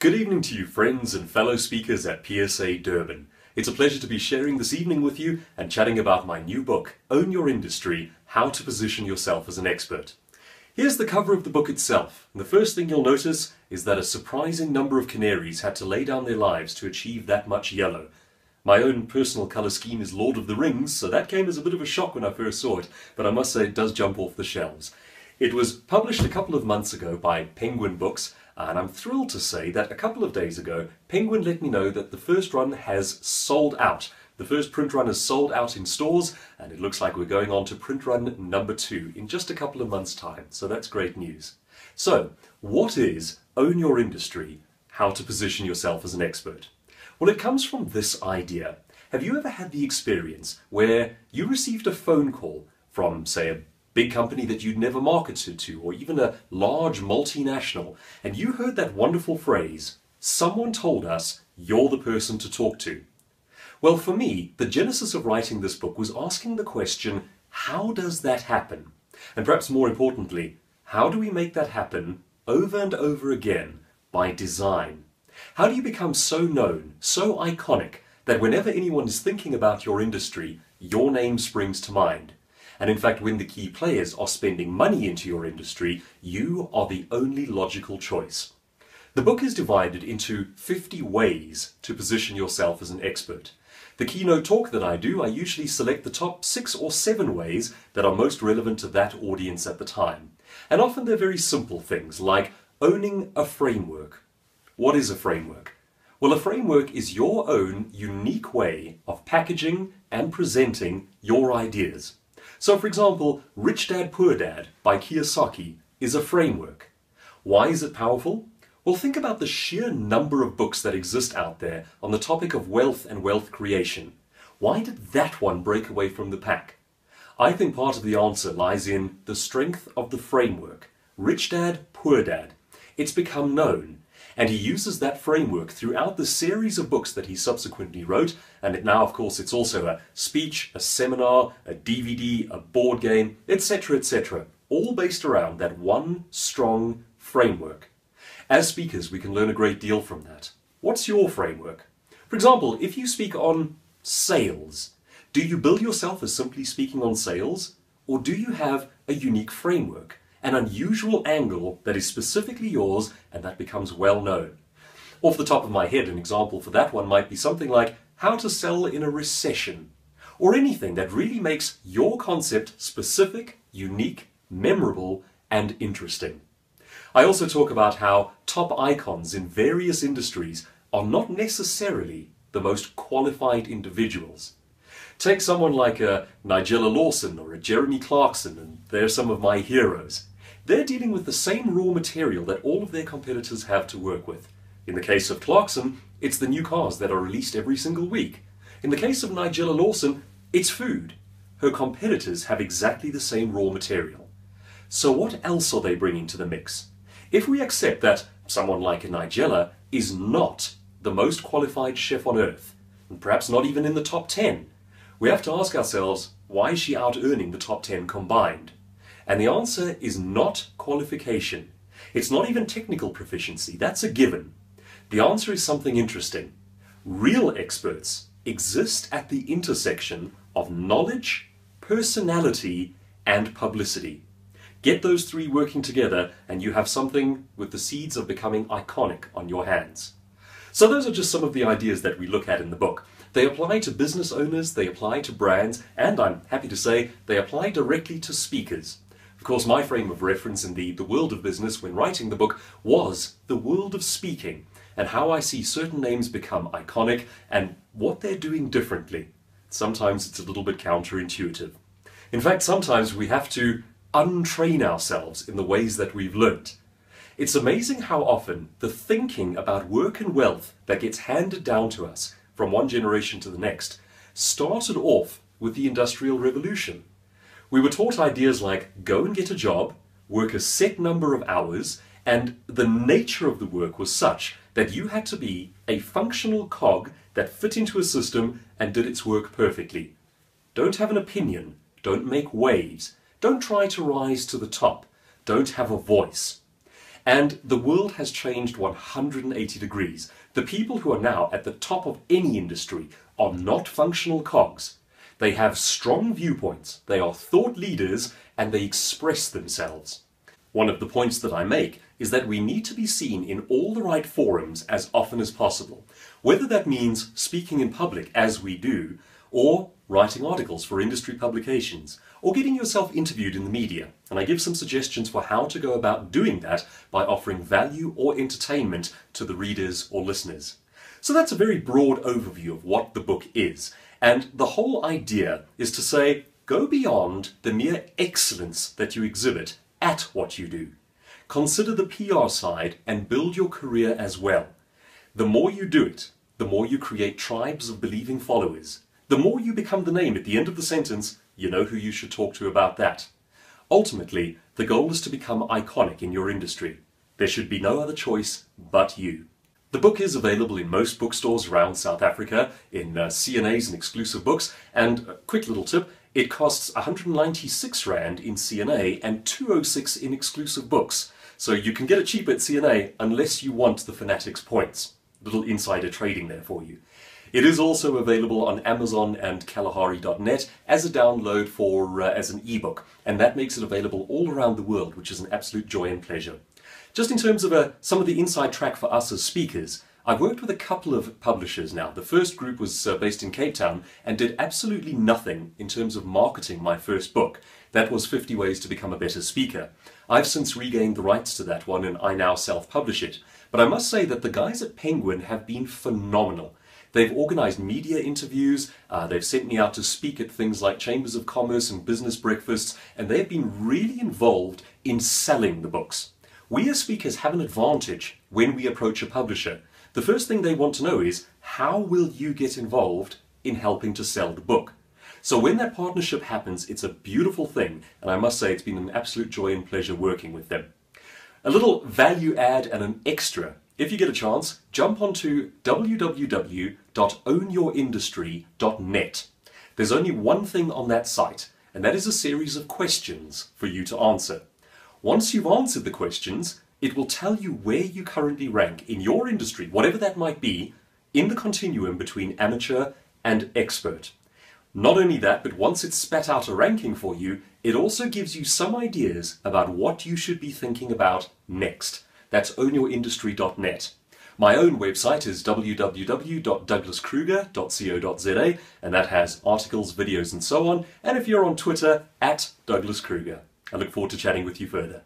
Good evening to you friends and fellow speakers at PSA Durban. It's a pleasure to be sharing this evening with you and chatting about my new book, Own Your Industry, How to Position Yourself as an Expert. Here's the cover of the book itself, and the first thing you'll notice is that a surprising number of canaries had to lay down their lives to achieve that much yellow. My own personal colour scheme is Lord of the Rings, so that came as a bit of a shock when I first saw it, but I must say it does jump off the shelves. It was published a couple of months ago by Penguin Books, and I'm thrilled to say that a couple of days ago, Penguin let me know that the first run has sold out. The first print run is sold out in stores, and it looks like we're going on to print run number 2 in just a couple of months' time, so that's great news. So, what is Own Your Industry? How to Position Yourself as an Expert? Well, it comes from this idea. Have you ever had the experience where you received a phone call from, say, a big company that you'd never marketed to, or even a large multinational, and you heard that wonderful phrase, "Someone told us you're the person to talk to"? Well, for me, the genesis of writing this book was asking the question, how does that happen? And perhaps more importantly, how do we make that happen over and over again by design? How do you become so known, so iconic, that whenever anyone is thinking about your industry, your name springs to mind? And in fact, when the key players are spending money into your industry, you are the only logical choice. The book is divided into 50 ways to position yourself as an expert. The keynote talk that I do, I usually select the top 6 or 7 ways that are most relevant to that audience at the time. And often they're very simple things, like owning a framework. What is a framework? Well, a framework is your own unique way of packaging and presenting your ideas. So, for example, Rich Dad, Poor Dad by Kiyosaki is a framework. Why is it powerful? Well, think about the sheer number of books that exist out there on the topic of wealth and wealth creation. Why did that one break away from the pack? I think part of the answer lies in the strength of the framework. Rich Dad, Poor Dad. It's become known. And he uses that framework throughout the series of books that he subsequently wrote, and now, of course, it's also a speech, a seminar, a DVD, a board game, etc., all based around that one strong framework. As speakers, we can learn a great deal from that. What's your framework? For example, if you speak on sales, do you build yourself as simply speaking on sales, or do you have a unique framework? An unusual angle that is specifically yours and that becomes well known. Off the top of my head, an example for that one might be something like how to sell in a recession, or anything that really makes your concept specific, unique, memorable, and interesting. I also talk about how top icons in various industries are not necessarily the most qualified individuals. Take someone like a Nigella Lawson or a Jeremy Clarkson, and they're some of my heroes. They're dealing with the same raw material that all of their competitors have to work with. In the case of Clarkson, it's the new cars that are released every single week. In the case of Nigella Lawson, it's food. Her competitors have exactly the same raw material. So what else are they bringing to the mix? If we accept that someone like a Nigella is not the most qualified chef on earth, and perhaps not even in the top 10, we have to ask ourselves, why is she out-earning the top 10 combined? And the answer is not qualification. It's not even technical proficiency. That's a given. The answer is something interesting. Real experts exist at the intersection of knowledge, personality, and publicity. Get those 3 working together and you have something with the seeds of becoming iconic on your hands. So those are just some of the ideas that we look at in the book. They apply to business owners, they apply to brands, and I'm happy to say they apply directly to speakers. Of course, my frame of reference in the world of business when writing the book was the world of speaking and how I see certain names become iconic and what they're doing differently. Sometimes it's a little bit counterintuitive. In fact, sometimes we have to untrain ourselves in the ways that we've learnt. It's amazing how often the thinking about work and wealth that gets handed down to us from one generation to the next started off with the Industrial Revolution. We were taught ideas like go and get a job, work a set number of hours, and the nature of the work was such that you had to be a functional cog that fit into a system and did its work perfectly. Don't have an opinion, don't make waves, don't try to rise to the top, don't have a voice. And the world has changed 180 degrees. The people who are now at the top of any industry are not functional cogs. They have strong viewpoints, they are thought leaders, and they express themselves. One of the points that I make is that we need to be seen in all the right forums as often as possible, whether that means speaking in public as we do, or writing articles for industry publications, or getting yourself interviewed in the media. And I give some suggestions for how to go about doing that by offering value or entertainment to the readers or listeners. So that's a very broad overview of what the book is. And the whole idea is to say, go beyond the mere excellence that you exhibit at what you do. Consider the PR side and build your career as well. The more you do it, the more you create tribes of believing followers. The more you become the name at the end of the sentence, you know who you should talk to about that. Ultimately, the goal is to become iconic in your industry. There should be no other choice but you. The book is available in most bookstores around South Africa, in CNAs and exclusive books, and a quick little tip, it costs 196 Rand in CNA and 206 in exclusive books. So you can get it cheaper at CNA unless you want the Fanatics points. Little insider trading there for you. It is also available on Amazon and Kalahari.net as a download as an ebook, and that makes it available all around the world, which is an absolute joy and pleasure. Just in terms of some of the inside track for us as speakers, I've worked with a couple of publishers now. The first group was based in Cape Town and did absolutely nothing in terms of marketing my first book. That was 50 Ways to Become a Better Speaker. I've since regained the rights to that one and I now self-publish it. But I must say that the guys at Penguin have been phenomenal. They've organized media interviews, they've sent me out to speak at things like chambers of commerce and business breakfasts, and they've been really involved in selling the books. We as speakers have an advantage when we approach a publisher. The first thing they want to know is, how will you get involved in helping to sell the book? So when that partnership happens, it's a beautiful thing, and I must say it's been an absolute joy and pleasure working with them. A little value add and an extra. If you get a chance, jump onto www.ownyourindustry.net. There's only one thing on that site, and that is a series of questions for you to answer. Once you've answered the questions, it will tell you where you currently rank in your industry, whatever that might be, in the continuum between amateur and expert. Not only that, but once it's spat out a ranking for you, it also gives you some ideas about what you should be thinking about next. That's ownyourindustry.net. My own website is www.douglaskruger.co.za, and that has articles, videos and so on, and if you're on Twitter, @DouglasKruger. I look forward to chatting with you further.